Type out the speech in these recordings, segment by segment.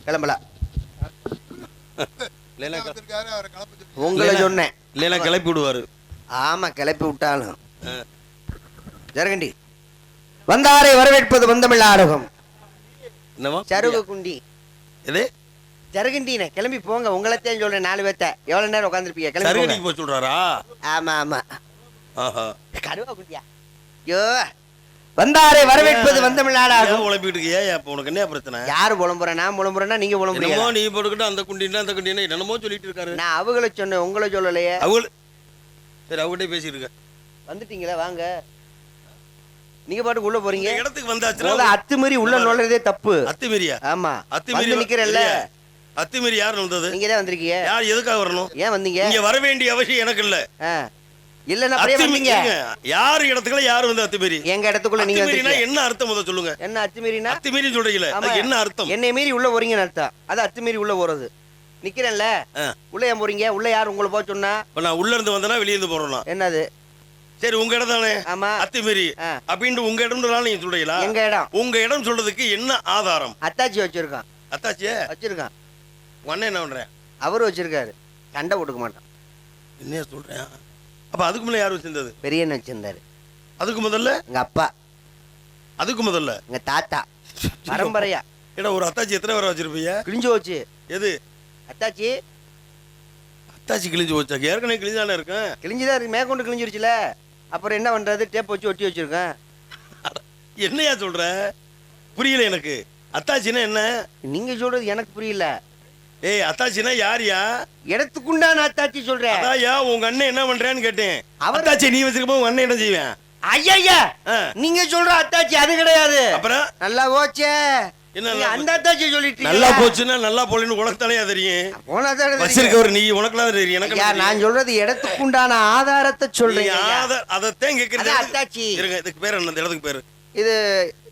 கிளம்பலாம். உங்களை சொன்னேன் இல்லைன்னா கிளப்பி விடுவாரு. ஆமா கிளப்பி விட்டாலும் ஜரகண்டி வந்தாரை வரவேற்பது வந்தமிழ் ஆரோகம். என்னவா சருகு குண்டி இது ஜரகண்டினே கிளம்பி போங்க. உங்களைத்தான் சொல்றேன். 4 பேர்த்த எவ்வளவு நேரம் உட்காந்துருப்பீங்க? கிளம்பி போய் சொல்றாரா? ஆமா ஆமா. ஆஹா கருவா குண்டியா. ஐயோ வந்தாரை வரவேற்பது வந்தமிழ் ஆரோகம். உழம்பிட்டு இருக்கியா? அப்ப உனக்கு என்ன பிரச்சனை? யாரு புலம்புறேன்? நான் புலம்புறேன்னா நீங்க புலம்புறீங்க. நீ போட்டுக்கிட்டு அந்த குண்டினா அந்த குண்டினா என்னமோ சொல்லிட்டு இருக்காரு. நான் அவங்கள சொன்னேன், உங்களை சொல்லலையே. அவங்கள சரி அவங்ககிட்ட பேசிட்டு இருக்க. வந்துட்டீங்களா? வாங்க. நீங்க பாட்டுக்கு உள்ள போறீங்க. இடத்துக்கு வந்தாச்சு. அத்துமீறி உள்ள நுழைறதே தப்பு. அத்துமீறியா? ஆமா அத்துமீறி நிக்கிறல்ல. அத்துமீறி யார் வந்தது? நீங்க தான் வந்திருக்கீங்க. யார் எதுக்காக வரணும்? ஏன் வந்தீங்க? இங்க வர வேண்டிய அவசியம் எனக்கு இல்ல. இல்லன்னா அப்படியே வந்தீங்க. யார் இடத்துக்குள்ள யார் வந்து அத்துமீறி? எங்க இடத்துக்குள்ள நீங்க வந்தீங்க. என்ன அர்த்தம் முத சொல்லுங்க. என்ன அத்துமீறினா? அத்துமீறி சொல்றீங்களே அது என்ன அர்த்தம்? என்னை மீறி உள்ள போறீங்கன்னு அர்த்தம். அது அத்துமீறி உள்ள போறது. நிக்கிறேன்ல உள்ள ஏன் போறீங்க? உள்ள யார் உங்களை போக சொன்னா? நான் உள்ள இருந்து வந்தனா வெளிய இருந்து போறேனா? என்னது? சரி உங்க இடம் தானே. ஆமா. அத்துமீறி அப்படினு உங்க இடம்ன்றதால நீங்க சொல்றீங்களா? எங்க இடம். உங்க இடம் சொல்றதுக்கு என்ன ஆதாரம்? அத்தாச்சி வச்சிருக்கான். அத்தாச்சி வச்சிருக்கான். உன்ன என்ன பண்றேன்? அவரு வச்சிருக்காரு. சண்டை கொடுக்க மாட்டான். என்ன சொல்றேன்? அப்ப அதுக்கு முன்ன யார் வச்சிருந்தது? பெரியண்ண வச்சிருந்தாரு. அதுக்கு முதல்ல எங்க அப்பா. அதுக்கு முதல்ல எங்க தாத்தா. பரம்பரையா. ஏடா ஒரு அத்தாச்சி எத்தனை பேர் வச்சிருப்பீங்க? கிழிஞ்சு போச்சு. எது அத்தாச்சி? அத்தாச்சி கிழிஞ்சு போச்சா? ஏற்கனவே கிழிஞ்சானே இருக்கேன். கிழிஞ்சுதான் இருக்கு. மேற்கொண்டு கிழிஞ்சிருச்சுல. அப்புறம் என்ன பண்றது? டேப் வச்சு ஒட்டி வச்சிருக்கேன். என்னையா சொல்ற? புரியல எனக்கு. அத்தாச்சினா என்ன? நீங்க சொல்றது எனக்கு புரியல. ஏய் அத்தாச்சினா யாரியா? இடத்துக்குண்டான அத்தாச்சி சொல்றேன். அதாயா உங்க அண்ணன் என்ன பண்றேன்னு கேட்டேன். அத்தாச்சி நீ வச்சிருப்ப உங்க அண்ணன் என்ன செய்வேன்? ஐயா நீங்க சொல்ற அத்தாச்சி அது கிடையாது. அப்புறம் நல்லா போச்சே. என்ன அந்த அத்தாச்சி சொல்லிட்டு நல்லா போச்சுன்னா நல்லா போலன்னு உனக்கு தலையா தெரியும். வச்சிருக்கவர் நீ உனக்குலாம் தெரியும். எனக்கு நான் சொல்றது இடத்துக்குண்டான ஆதாரத்தை சொல்றீங்க. அதத்தான் கேக்குறது. அத்தாச்சி இருங்க. இதுக்கு பேர் என்ன? இந்த இடத்துக்கு பேரு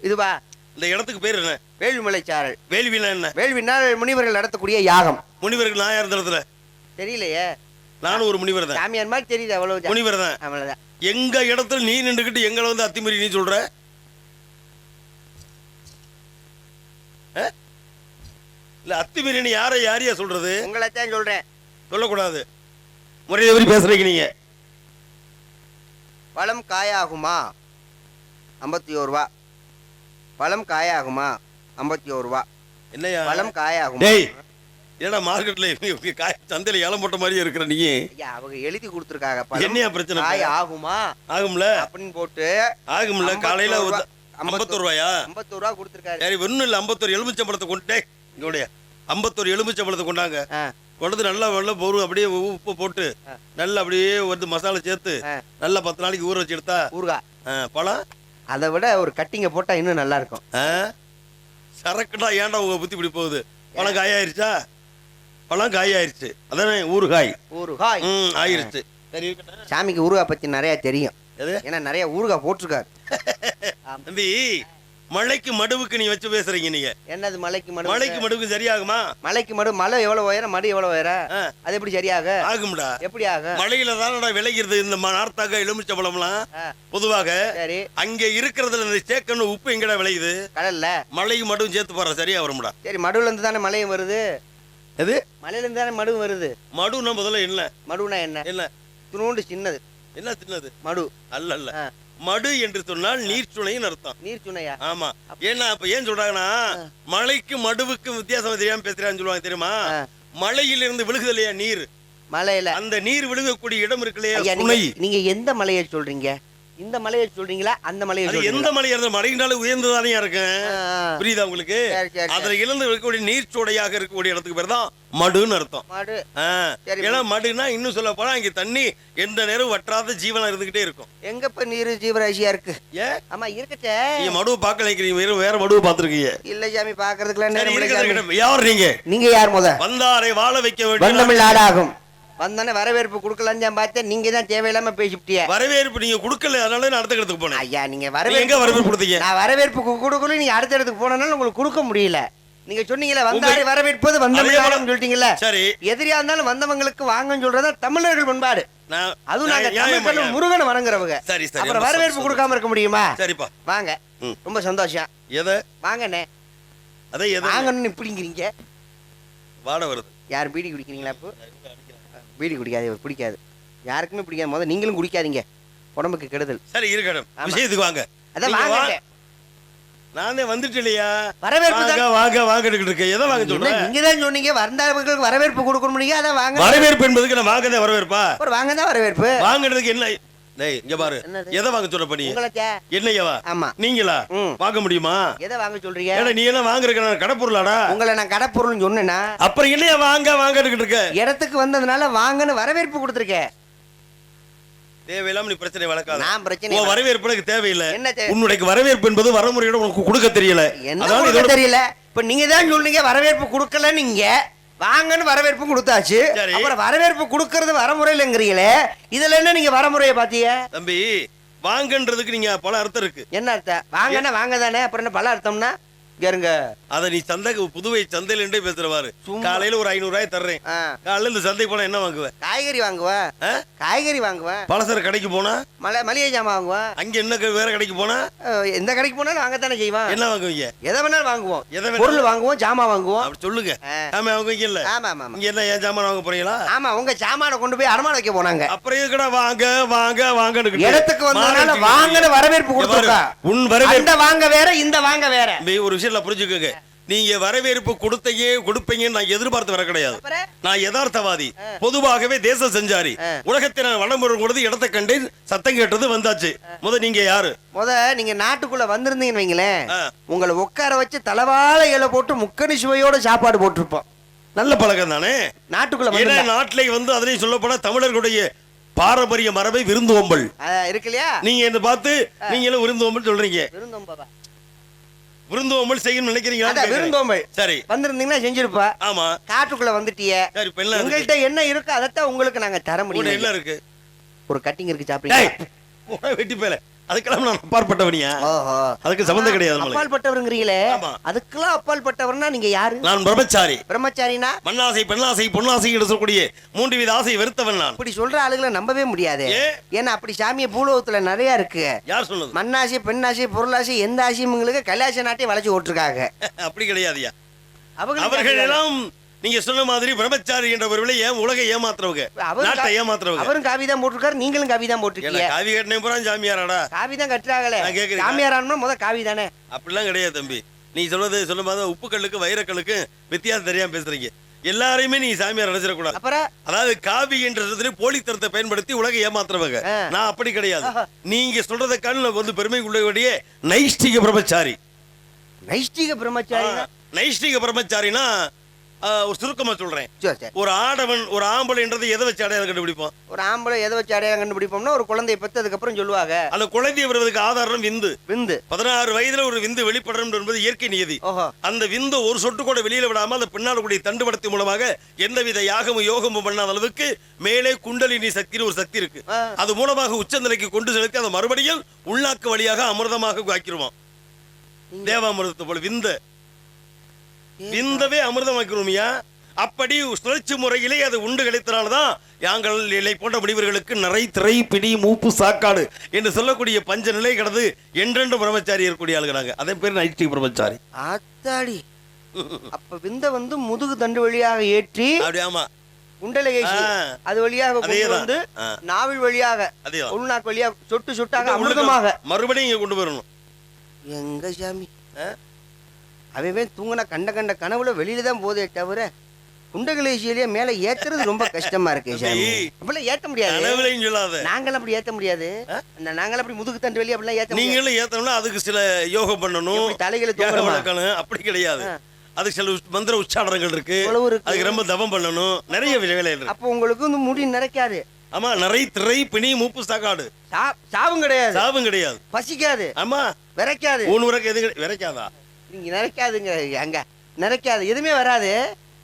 இதுவா? இந்த இடத்துக்கு பேர் என்ன? வேள்விமலை சாரல். வேள்வினா என்ன? வேள்வினா முனிவர்கள் நடத்தக்கூடிய யாகம். முனிவர்கள் நான் யார் இடத்துல தெரியலையே. நானும் ஒரு முனிவர் தான். சாமியார் மாதிரி தெரியுது. அவ்வளவு முனிவர் தான். அவ்வளவுதான். எங்க இடத்துல நீ நின்றுகிட்டு எங்களை வந்து அத்திமீறி நீ சொல்ற? இல்ல அத்திமீறி யாரையா சொல்றது? உங்களை தான் சொல்றேன். சொல்லக்கூடாது. முறையை பேசுறீங்க நீங்க. பழம் காயாகுமா? 51 ரூபா. பழம் காயாகுமா? 51 ரூபா. என்னையா பழம் காயாகுமா? டேய் ஏடா மார்க்கெட்ல சந்தையில ஏலம் போட்ட மாதிரியே இருக்கிற நீ. ஐயா அவங்க எழுதி கொடுத்துருக்காங்க. என்னையா பிரச்சனை? காய் ஆகுமா? ஆகும்ல அப்படின்னு போட்டு ஆகும்ல. காலையில 51 ரூபாயா? 51 ரூபா கொடுத்துருக்காரு. சரி ஒன்னும் இல்ல. 51 எலுமிச்சம்பழத்தை கொண்டு இங்கோடைய 51 எலுமிச்சம்பழத்தை கொண்டாங்க. கொண்டு நல்லா வெள்ள பொருள் அப்படியே உப்பு போட்டு நல்லா அப்படியே வந்து மசாலா சேர்த்து நல்லா 10 நாளைக்கு ஊற வச்சு எடுத்தா ஊறுகாய். பழம் அதை விட ஒரு கட்டிங்க போட்டா இன்னும் நல்லா இருக்கும். சரக்குடா ஏன்டா உங்க புத்தி இப்படி போகுது? பழம் காயாயிருச்சா? பழம் காயாயிருச்சு. அதானே ஊறுகாய். ஊறுகாய் ஆயிருச்சு. சரி சாமிக்கு ஊறுகாய் பத்தி நிறைய தெரியும். ஏன்னா நிறைய ஊறுகாய் போட்டிருக்காரு. தம்பி மலைக்கு மடுவுக்கு நீ வச்சு பேசுறீங்க நீங்க. என்னது மலைக்கு மடு? மலைக்கு மடுவுக்கு சரியாகுமா? மலைக்கு மடு மலை எவ்வளவு உயரம், மடு எவ்வளவு உயரம்? அது எப்படி சரியாக ஆகும்டா? எப்படி ஆகும்? மலையில தானடா விளைகிறது இந்த நார்த்தாக எலுமிச்சம்பழம்லாம். பொதுவாக அங்க இருக்கிறதுல சேக்கணும் உப்பு எங்கடா விளையுது? கடல்ல. மலைக்கு மடுவும் சேர்த்து போற சரியா வரும்டா? சரி மடுவுல இருந்து தானே மலையும் வருது. எது? மலையில இருந்து தானே மடுவும் வருது. மடுனா முதல்ல என்ன? மடுனா என்ன? என்ன? துணூண்டு சின்னது. என்ன சின்னது? மடு அல்ல அல்ல. மடு என்று சொன்னால் நீர்ச்சுனைன்னு அர்த்தம். நீர்ச்சுனையா? ஆமா. ஏன்னா அப்ப ஏன் சொல்றாங்கன்னா மலைக்கு மடுவுக்கு வித்தியாசம் தெரியாம பேசுறான்னு சொல்லுவாங்க தெரியுமா? மலையிலிருந்து விழுகுது இல்லையா நீர்? மலையில அந்த நீர் விழுகக்கூடிய இடம் இருக்கு இல்லையா சுனை. நீங்க எந்த மலையை சொல்றீங்க? இந்த மலையை சொல்றீங்களா அந்த மலையை சொல்றீங்களா? எந்த மலையா இருந்தாலும் மலையினால உயர்ந்ததானே இருக்கும். புரியுதா உங்களுக்கு? அதுல இழந்து இருக்கக்கூடிய நீர்ச்சோடையாக இருக்கக்கூடிய இடத்துக்கு பேர் தான் மடுன்னு அர்த்தம். மடு. ஏன்னா மடுனா இன்னும் சொல்ல போனா இங்க தண்ணி எந்த நேரம் வற்றாத ஜீவனா இருந்துகிட்டே இருக்கும். எங்கப்ப நீர் ஜீவராசியா இருக்கு? ஆமா இருக்கட்டே. நீங்க மடுவை பார்க்க நினைக்கிறீங்க, வேற மடுவை பார்த்திருக்கீங்க. இல்ல சாமி பாக்குறதுக்குலாம் நேரம். யார் நீங்க? நீங்க யார் முத? வந்தாரை வாழ வைக்க வேண்டும் நாடாகும். வந்தானே வரவேற்பு கொடுக்கலான்னு பார்த்தேன். நீங்க தான் தேவையில்லாம பேசிட்டீங்க. வரவேற்பு நீங்க கொடுக்கல, அதனால நான் அடுத்த இடத்துக்கு போனேன். ஐயா நீங்க வரவேற்பு கொடுத்தீங்க. நான் வரவேற்பு கொடுக்கல, நீங்க அடுத்த இடத்துக்கு போனனால உங்களுக்கு கொடுக்க முடியல. நீங்க சொன்னீங்களே வந்தாரை வரவேற்பது வந்தவங்களும் சொல்லிட்டீங்கல்ல. சரி எதிரியா இருந்தாலும் வந்தவங்களுக்கு வாங்கன்னு சொல்றதா தமிழர்கள் பண்பாடு. அதுவும் நாங்க முருகனை வணங்குறவங்க. அப்புறம் வரவேற்பு கொடுக்காம இருக்க முடியுமா? சரிப்பா வாங்க. ரொம்ப சந்தோஷம். எதை வாங்கண்ணே? அதை வாங்கன்னு இப்படிங்கிறீங்க. வாடை வருது. யார் பீடி குடிக்கிறீங்களா? இப்போ பீடி குடிக்காது, பிடிக்காது, யாருக்குமே பிடிக்காது. முதல்ல நீங்களும் குடிக்காதீங்க, உடம்புக்கு கெடுதல். சரி இருக்கட்டும், விஷயத்துக்கு வாங்க. அதான் வாங்க. நானே வந்துட்டு இல்லையா? வரவேற்பு வாங்க வாங்கிட்டு இருக்கேன். எதை வாங்க சொல்றேன்? நீங்க தான் சொன்னீங்க வந்தார்களுக்கு வரவேற்பு கொடுக்கணும். அதான் வாங்க. வரவேற்பு என்பதுக்கு நான் வாங்க தான் வரவேற்பா? வாங்க தான் வரவேற்பு. வாங்குறதுக்கு என்ன? டேய் இங்க பாரு, எதை வாங்க சொல்ற பண்ணி? என்னையவா? ஆமா நீங்களா வாங்க முடியுமா? எதை வாங்க சொல்றீங்க? ஏடா நீ எல்லாம் வாங்குறதுக்கு கடப்பொருளாடா? உங்களை நான் கடப்பொருள்னு சொன்னேனா? அப்புறம் என்னையா வாங்க வாங்கிட்டு இருக்க? இடத்துக்கு வந்ததுனால வாங்கன்னு வரவேற்பு கொடுத்துருக்கேன். தேவையில்லாம நீ பிரச்சனை வளர்க்காத. நான் பிரச்சனை உன் வரவேற்பு எனக்கு தேவையில்லை. என்ன உன்னுடைய வரவேற்பு என்பது வரமுறையோட உனக்கு கொடுக்க தெரியல. என்ன தெரியல? இப்ப நீங்க தான் சொல்றீங்க வரவேற்பு கொடுக்கல, நீங்க வாங்கன்னு வரவேற்பு கொடுத்தாச்சு. அப்புறம் வரவேற்பு கொடுக்கறது வரமுறையிலங்கிறீங்களே, இதுல என்ன நீங்க வரமுறையை பாத்தீங்க? தம்பி வாங்கன்றதுக்கு நீங்க பல அர்த்தம் இருக்கு. என்ன அர்த்தம்? வாங்கன்னா வாங்க தானே, அப்புறம் என்ன பல அர்த்தம்னா? அத நீ சந்தை புதுவை சந்தையில பேசுறவாரு. காலையில ஒரு 500 ரூபாய் தர்றேன். காலையில இந்த சந்தை போனா என்ன வாங்குவேன்? காய்கறி வாங்குவேன். காய்கறி வாங்குவேன். பலசர கடைக்கு போனா மளிகை ஜாமான் வாங்குவேன். அங்க என்ன வேற கடைக்கு போனா எந்த கடைக்கு போனாலும் வாங்கத்தானே செய்வான். என்ன வாங்குவீங்க? எதை வேணாலும் வாங்குவோம். பொருள் வாங்குவோம், ஜாமான் வாங்குவோம். அப்படி சொல்லுங்க. ஜாமான் வாங்குவீங்க இல்ல? ஆமா ஆமா. இங்க என்ன ஏன் ஜாமான் வாங்க போறீங்களா? ஆமா, உங்க ஜாமான கொண்டு போய் அரமான வைக்க போனாங்க. அப்புறம் எதுக்குடா வாங்க வாங்க வாங்க? இடத்துக்கு வந்தனால வாங்கன வரவேற்பு கொடுத்துருக்கா. உன் வரவேற்பு இந்த வாங்க வேற, இந்த வாங்க வேற. ஒரு விஷயம் புரிஞ்சுக்கோங்க. நீங்க வரவேற்பு கொடுப்பீங்கன்னு நான் எதிர்பார்த்து வர கிடையாது. நான் யதார்த்தவாதி, பொதுவாகவே தேச சஞ்சாரி. உலகத்தை நான் வளம் வரும் பொழுது இடத்தை கண்டு சத்தம் கேட்டது வந்தாச்சு. நீங்க யாரு? நீங்க நாட்டுக்குள்ள வந்திருந்தீங்கன்னு வைங்களேன், உங்களை உட்கார வச்சு தலவாழை இலை போட்டு முக்கணி சுவையோட சாப்பாடு போட்டிருப்போம். நல்ல பழக்கம் தானே. நாட்டுக்குள்ள நாட்டிலே வந்து அதனையும் சொல்லப்போனா தமிழர்களுடைய பாரம்பரிய மரபை விருந்தோம்பல் இருக்கு இல்லையா? நீங்க என்ன பார்த்து நீங்களும் விருந்தோம்பல் சொல்றீங்க. விருந்தோம்பல் செய்யணும்னு நினைக்கிறீங்களா? விருந்தோம்பல் சரி வந்திருந்தீங்கன்னா செஞ்சிருப்பா. ஆமா, காட்டுக்குள்ள வந்துட்டியே. சரி, உங்கள்கிட்ட என்ன இருக்கு அதைத்தான் உங்களுக்கு நாங்க தர முடியும். என்ன இருக்கு? ஒரு கட்டிங் இருக்கு, சாப்பிடுங்க. வெட்டி பேல அதுக்கெல்லாம் நான் அப்பாற்பட்டவனியா? அதுக்கு சம்பந்தம் கிடையாது. அப்பாற்பட்டவருங்கிறீங்களே, அதுக்கெல்லாம் அப்பாற்பட்டவர்னா நீங்க யாரு? நான் பிரம்மச்சாரி. பிரம்மச்சாரினா மண்ணாசை பெண்ணாசை பொன்னாசை என்று சொல்லக்கூடிய 3 வித ஆசை வெறுத்தவன் நான். அப்படி சொல்ற ஆளுகளை நம்பவே முடியாது. ஏன்னா அப்படி சாமிய பூலோகத்துல நிறைய இருக்கு. யார் சொன்னது? மண்ணாசை பெண்ணாசை பொருளாசை எந்த ஆசையும் உங்களுக்கு கைலாச நாட்டை வளைச்சு ஓட்டிருக்காங்க. அப்படி கிடையாதுயா. அவர்கள் எல்லாம் நீங்க சொன்ன மாதிரி பிரம்மச்சாரி என்ற ஒரு விலை உலகை ஏமாத்துறவங்க, நாட்டை ஏமாத்துறவங்க. அவரும் காவி தான் போட்டிருக்காரு, நீங்களும் காவி தான் போட்டிருக்கீங்க. காவி கட்டினே பூரா சாமியாராடா? காவி தான் கட்டுறாங்களே. சாமியாரானா முத காவி தானே. அப்படிலாம் கிடையாது தம்பி. நீ சொல்லும் போது உப்பு கல்லுக்கு வைரக்கல்லுக்கு வித்தியாசம் தெரியாம பேசுறீங்க. எல்லாரையுமே நீ சாமியார் நினைச்சிடக்கூடாது. அதாவது காவி என்ற போலித்தனத்தை பயன்படுத்தி உலகை ஏமாத்துறவங்க. நான் அப்படி கிடையாது. நீங்க சொல்றத கண்ணு வந்து பெருமை உள்ளபடிய நைஷ்டிக பிரம்மச்சாரி. நைஷ்டிக பிரம்மச்சாரி, நைஷ்டிக பிரம்மச்சாரினா ஒரு சுருக்கமா சொல்றேன். ஒரு ஆடவன் ஒரு ஆம்பளைன்றது எதை வச்சு அடையாளம் கண்டுபிடிப்போம்? ஒரு ஆம்பளை எதை வச்சு அடையாளம் கண்டுபிடிப்போம்னா ஒரு குழந்தையை பெற்றதுக்கு அப்புறம் சொல்லுவாங்க. அந்த குழந்தைய வருவதற்கு ஆதாரம் விந்து. 16 வயதுல ஒரு விந்து வெளிப்படணும் என்பது இயற்கை நியதி. அந்த விந்து ஒரு சொட்டு கூட வெளியில விடாம அந்த பின்னால் கூடிய தண்டுபடத்தின் மூலமாக எந்தவித யாகமும் யோகமும் பண்ணாத அளவுக்கு மேலே குண்டலினி சக்தின்னு ஒரு சக்தி இருக்கு. அது மூலமாக உச்சநிலைக்கு கொண்டு செலுத்தி அந்த மறுபடியும் உள்நாக்கு வழியாக அமிர்தமாக ஆக்கிருவோம். தேவாமிர்தத்தை போல விந்தவே அமிர்தமாக்கிறோமியா. அப்படி சுழற்சி முறையிலே அது உண்டு கிடைத்தனால்தான் யாங்கள் நிலை போன்ற முடிவர்களுக்கு நிறை திரை பிடி மூப்பு சாக்காடு என்று சொல்லக்கூடிய பஞ்ச நிலை கடந்து என்றென்று பிரம்மச்சாரி இருக்கக்கூடிய ஆளுகிறாங்க. அதே பேர் நைஷ்டிக பிரம்மச்சாரி. ஆத்தாடி. அப்ப விந்த வந்து முதுகு தண்டு வழியாக ஏற்றி ஆமா குண்டலை அது வழியாக வந்து நாவில் வழியாக உள்நாக்கு வழியாக சொட்டு சொட்டாக அமிர்தமாக மறுபடியும் இங்க கொண்டு வரணும். எங்க சாமி அவன் தூங்கினா கண்ட கனவுல வெளியில தான் போதே தவிர குண்டகலேசியிலேயே மேல ஏத்துறது ரொம்ப கஷ்டமா இருக்கு. அப்படிலாம் ஏத்த முடியாது. நாங்களும் அப்படி ஏத்த முடியாது. நாங்களும் அப்படி முதுகு தண்டு வெளியே அப்படிலாம் ஏத்த முடியாது. நீங்களும் ஏத்தணும்னா அதுக்கு சில யோகம் பண்ணணும், தலைகளை தூக்கணும். அப்படி கிடையாது. அதுக்கு சில மந்திர உச்சாரணங்கள் இருக்கு. அதுக்கு ரொம்ப தவம் பண்ணணும், நிறைய வேலை இருக்கு. அப்போ உங்களுக்கு வந்து முடி நிறைக்காது. ஆமா, நிறை திரை பிணி மூப்பு சாக்காடு. சாவும் கிடையாது. சாவும் கிடையாது. பசிக்காது. ஆமா, விரைக்காது. விரைக்காதா? நீங்க நிறைக்காதுங்க. எங்க நிறைக்காது, எதுவுமே வராது.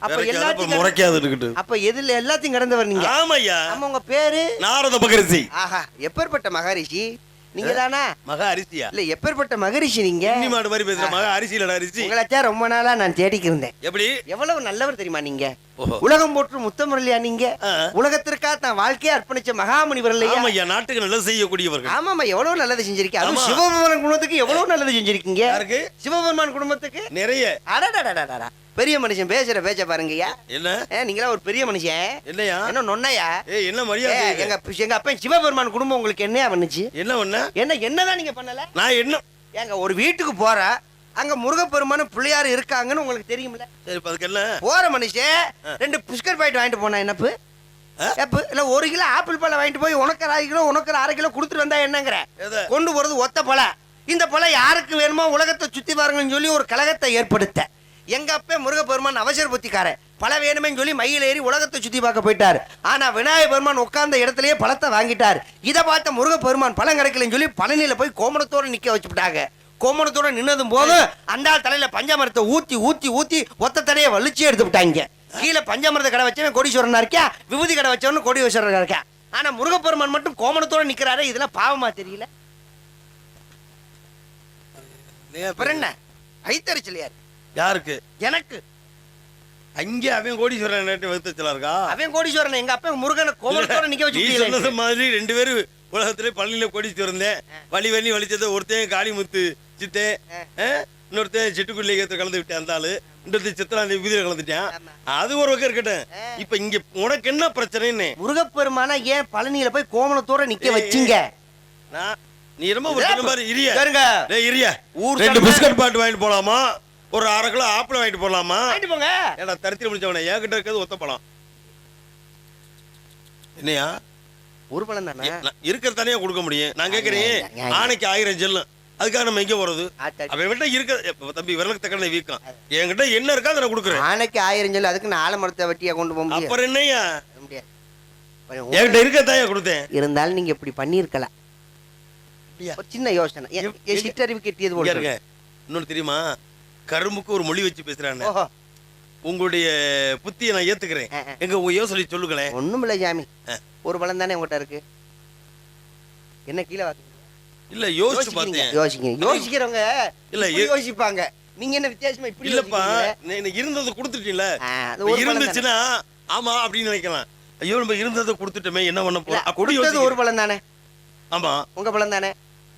அப்ப எல்லாத்தையும் முறைக்காது. அப்ப எதுல எல்லாத்தையும் கடந்தவர் நீங்க. ஆமாய்யா. ஆமா, உங்க பேரு நாரத மகரிஷி. ஆஹா, எப்பேற்பட்ட மகரிஷி நீங்க தானா? மகா அரிசியா? இல்ல, எப்பேற்பட்ட மகரிஷி நீங்க? மாடு மாதிரி பேசுற மகா அரிசியிலடா அரிசி. உங்களாச்சா ரொம்ப நாளா நான் தேடிக்கு இருந்தேன். எப்படி எவ்வளவு நல்லவர் தெரியுமா நீங்க? உலகம் போற்று முத்தமுரளியா நீங்க? உலகத்திற்காக தான் வாழ்க்கையை அர்ப்பணிச்ச மகாமுனிவர் இல்லையா? ஆமாய்யா, நாட்டுக்கு நல்லது செய்யக்கூடியவர்கள். ஆமாமா, எவ்வளவு நல்லது செஞ்சிருக்கீங்க. அதுவும் சிவபெருமான் குடும்பத்துக்கு எவ்வளவு நல்லது செஞ்சிருக்கீங்க. சிவபெருமான் குடும்பத்துக்கு நிறைய. அடடடடடா, பெரிய மனுஷன் பேசுற பேச்ச பாருங்கய்யா. என்ன நீங்களா ஒரு பெரிய மனுஷன் என்னையா என்ன நொன்னையா? என்ன மரியாதை எங்க அப்பன் சிவபெருமான் குடும்பம் உங்களுக்கு என்னையா பண்ணுச்சு? என்னதான் நீங்க பண்ணல? நான் என்ன ஏங்க ஒரு வீட்டுக்கு போற அங்க முருகப்பெருமானும் பிள்ளையாரு இருக்காங்கன்னு உங்களுக்கு தெரியுமில்ல? சரி அதுக்கு என்ன போற மனுஷன் 2 புஷ்கர் பாக்கெட் வாங்கிட்டு போனா என்னப்பு? இல்ல 1 கிலோ ஆப்பிள் பழம் வாங்கிட்டு போய் உனக்கு 1/2 கிலோ உனக்கு 1/2 கிலோ கொடுத்துட்டு வந்தா என்னங்கிற? கொண்டு போறது ஒத்த பழம். இந்த பழம் யாருக்கு வேணுமோ உலகத்தை சுத்தி பாருங்கன்னு சொல்லி ஒரு கழகத்தை ஏற்படுத்த எங்க அப்ப முருகப்பெருமான் அவசர புத்திக்கார பழம் வேணுமேன்னு சொல்லி மயில ஏறி உலகத்தை சுத்தி பார்க்க போயிட்டாரு. ஆனா விநாயகர் பெருமான் உட்கார்ந்த இடத்துலயே பழத்தை வாங்கிட்டாரு. இதை பார்த்த முருகப்பெருமான் பழம் கிடைக்கலன்னு சொல்லி பழனியில போய் கோமணத்தோட நிக்க வச்சுட்டாங்க. கோமணத்தோட நின்னதும் போதும் அந்த தலையில பஞ்சாமரத்தை ஊத்தி ஊத்தி ஊத்தி ஒத்த தலையை வலிச்சு எடுத்து விட்டாங்க. கீழே பஞ்சாமரத்தை கடை வச்சவன் கோடீஸ்வரனா இருக்கா, விபூதி கடை வச்சவனு கோடீஸ்வரனா இருக்கா. ஆனா முருகப்பெருமான் மட்டும் கோமணத்தோட நிக்கிறாரு. இதெல்லாம் பாவமா தெரியல? என்ன ஐத்தரிச்சலையா யாருக்கு? எனக்கு. அங்கே அவன் கோடீஸ்வரன் வகுத்தச்சலா இருக்கா? அவன் கோடீஸ்வரன் எங்க அப்பா முருகனை கோமணத்தோட நிக்க வச்சு சொன்னது மாதிரி 2 பேரும் உலகத்துல பள்ளியில கோடீஸ்வரன் இருந்தேன். வலி வலிச்சத ஒருத்தன் காளிமுத்து சித்தே, இன்னொருத்தன் சிட்டுக்குள்ளே கலந்து விட்டேன். அந்த ஆளு இன்னொருத்தன் சித்திராந்தி விதியில கலந்துட்டேன். அது ஒரு வகை இருக்கட்டும். இப்ப இங்க உனக்கு என்ன பிரச்சனைன்னு முருகப்பெருமானா ஏன் பழனியில போய் கோமணத்தோட நிக்க வச்சீங்க? நீ ரொம்ப மாதிரி இரியா ஊர் 2 பிஸ்கட் பாட்டு வாங்கிட்டு போலாமா, ஒரு 1/2 கிலோ ஆப்பிள் வாங்கிட்டு போலாமா? வாங்கிட்டு போங்க. ஏடா தரித்திரம் முடிச்சவனே, என்கிட்ட இருக்கிறது ஒத்த பழம். என்னையா ஒரு பழம் தானே இருக்கிற தனியா கொடுக்க முடியும். நான் கேட்கறேன் ஆணைக்கு 1000 ஜெல்லும், அதுக்காக நம்ம எங்க போறது? அவன் விட்ட இருக்க தம்பி விரலுக்கு தக்கன வீக்கம். என்கிட்ட என்ன இருக்கா அதை நான் கொடுக்குறேன். ஆணைக்கு 1000 ஜெல், அதுக்கு நான் ஆலமரத்தை வெட்டியா கொண்டு போக முடியும். அப்புறம் என்னையா என்கிட்ட இருக்க தாயா கொடுத்தேன். இருந்தாலும் நீங்க இப்படி பண்ணிருக்கலாம். சின்ன யோசனை சிற்றறிவு கெட்டியது போல இருக்க. இன்னொன்னு தெரியுமா, கரும்புக்கு ஒரு மொழி வச்சு பேசுறாங்க. உங்களுடைய புத்தியை நான் ஏத்துக்கிறேன். எங்க உங்க யோசனை சொல்லுங்களேன். ஒண்ணும் இல்ல சாமி, ஒரு பழம் தானே உங்ககிட்ட இருக்கு. என்ன கீழே இல்ல யோசிச்சு பார்த்தேன். யோசிக்கிறவங்க இல்ல யோசிப்பாங்க. நீங்க என்ன வித்தியாசமா இப்படி? இல்லப்பா, இருந்ததை கொடுத்துட்டீங்களா? இருந்துச்சுன்னா ஆமா அப்படின்னு நினைக்கலாம். ஐயோ நம்ம இருந்ததை கொடுத்துட்டோமே என்ன பண்ண போறோம்? ஒரு பழம் தானே. ஆமா உங்க பழம் தானே.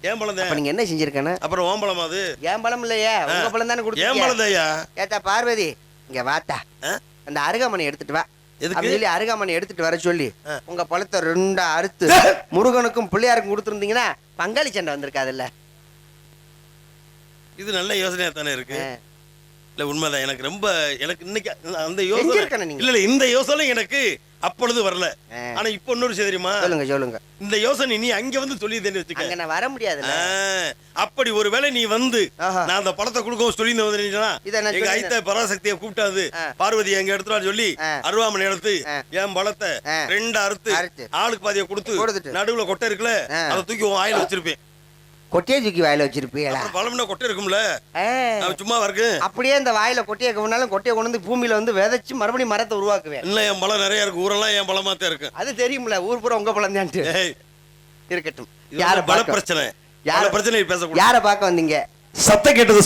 ஏன் பழம் தான்? நீங்க என்ன செஞ்சிருக்கேன்னு? அப்புறம் ஓம் பழம். அது ஏன் பழம் இல்லையா, உங்க பழம் தானே கொடுத்தீங்க. ஏன் பழம் தாயா? ஏத்தா பார்வதி இங்க வாத்தா, அந்த அருகாமனை எடுத்துட்டு வா. சொல்லி அருகாமனை எடுத்துட்டு வர சொல்லி உங்க பழத்தை 2 அறுத்து முருகனுக்கும் பிள்ளையாருக்கும் கொடுத்துருந்தீங்கன்னா பங்காளி சண்டை வந்திருக்காதுல்ல. இது நல்ல யோசனையா தானே இருக்கு. இல்ல உண்மைதான். எனக்கு ரொம்ப இன்னைக்கு அந்த யோசனை இல்ல இந்த யோசனை எனக்கு அப்பொழுது வரல. ஆனா இப்ப இன்னொரு விஷயம் தெரியுமா? சொல்லுங்க. இந்த யோசனை நீ அங்க வந்து சொல்லி வச்சுக்க. நான் வர முடியாது. அப்படி ஒருவேளை நீ வந்து நான் அந்த படத்தை கொடுக்க சொல்லி எங்க ஐத்த பராசக்தியை கூப்பிட்டாது பார்வதி எங்க எடுத்துட்டு சொல்லி அருவாமனை எடுத்து என் பழத்தை 2 அறுத்து ஆளுக்கு பாதியை கொடுத்து நடுவுல கொட்டை இருக்குல்ல அதை தூக்கி வாயில வச்சிருப்பேன். கொட்டையை தூக்கி வாயில வச்சிருப்பீங்களா? பழம்னா கொட்டை இருக்கும்ல, சும்மா இருக்கு. அப்படியே இந்த வாயில கொட்டையை கொண்டாலும் கொட்டையை கொண்டு வந்து பூமியில வந்து விதைச்சு மறுபடியும் மரத்தை உருவாக்குவேன். இல்ல என் பழம் நிறைய இருக்கு, ஊரெல்லாம் என் பழமா தான் இருக்கு. அது தெரியும்ல, ஊர் பூரா உங்க பழம் தான் இருக்கட்டும். யார பல பிரச்சனை, யார பிரச்சனை பேசக்கூடாது. யார பார்க்க வந்தீங்க? சத்தம் கேட்டது.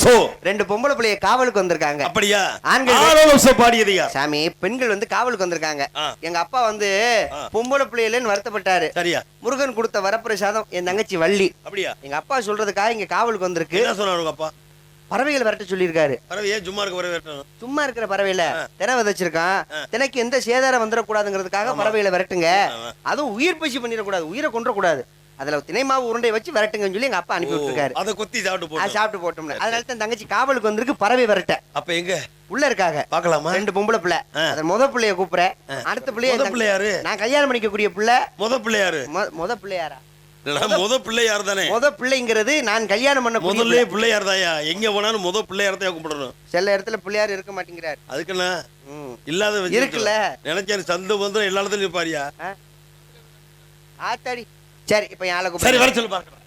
2 பொம்பளை பிள்ளைய காவலுக்கு வந்திருக்காங்க. அப்படியா? ஆண்கள் பாடியதையா? சாமி, பெண்கள் வந்து காவலுக்கு வந்திருக்காங்க. எங்க அப்பா வந்து பொம்பளை பிள்ளையிலன்னு வருத்தப்பட்டாரு. சரியா? முருகன் கொடுத்த வரப்பிரசாதம் என் தங்கச்சி வள்ளி. அப்படியா? எங்க அப்பா சொல்றதுக்காக இங்க காவலுக்கு வந்திருக்கு. என்ன சொன்னாரு அப்பா? பறவைகள் வரட்ட சொல்லியிருக்காரு. பறவையே சும்மா இருக்க சும்மா இருக்கிற பறவையில தினை விதைச்சிருக்கான். தினைக்கு எந்த சேதாரம் வந்துடக்கூடாதுங்கிறதுக்காக பறவைகளை விரட்டுங்க. அதுவும் உயிர் பசி பண்ணிடக்கூடாது, உயிரை கொன்றக்கூடாது. அதுல தினை மாவு உருண்டை வச்சு விரட்டுங்கன்னு சொல்லி எங்க அப்பா அனுப்பி விட்டுருக்காரு. அதை கொத்தி சாப்பிட்டு போட்டோம்ல. அதனால தான் தங்கச்சி காவலுக்கு வந்திருக்கு பறவை விரட்ட. அப்ப எங்க உள்ள இருக்காங்க பாக்கலாமா? 2 பொம்பளை பிள்ளை. அத முத பிள்ளைய கூப்பிடுறேன். அடுத்த பிள்ளையாரு நான் கல்யாணம் பண்ணிக்கக்கூடிய பிள்ளை. முத பிள்ளையாரு? முத பிள்ளையாரா? முத பிள்ளையார் தானே. முத பிள்ளைங்கிறது நான் கல்யாணம் பண்ண முதல்ல பிள்ளையார் தாயா. எங்க போனாலும் முத பிள்ளையார் தான் கூப்பிடணும். சில இடத்துல பிள்ளையார் இருக்க மாட்டேங்கிறாரு. அதுக்கு என்ன இல்லாத இருக்குல்ல? நினைச்சேன் சந்த வந்து எல்லா இடத்துலயும் இருப்பாரியா? ஆத்தாடி. சரி இப்ப யாழ சரி வர சொல்லு பாக்கலாம்.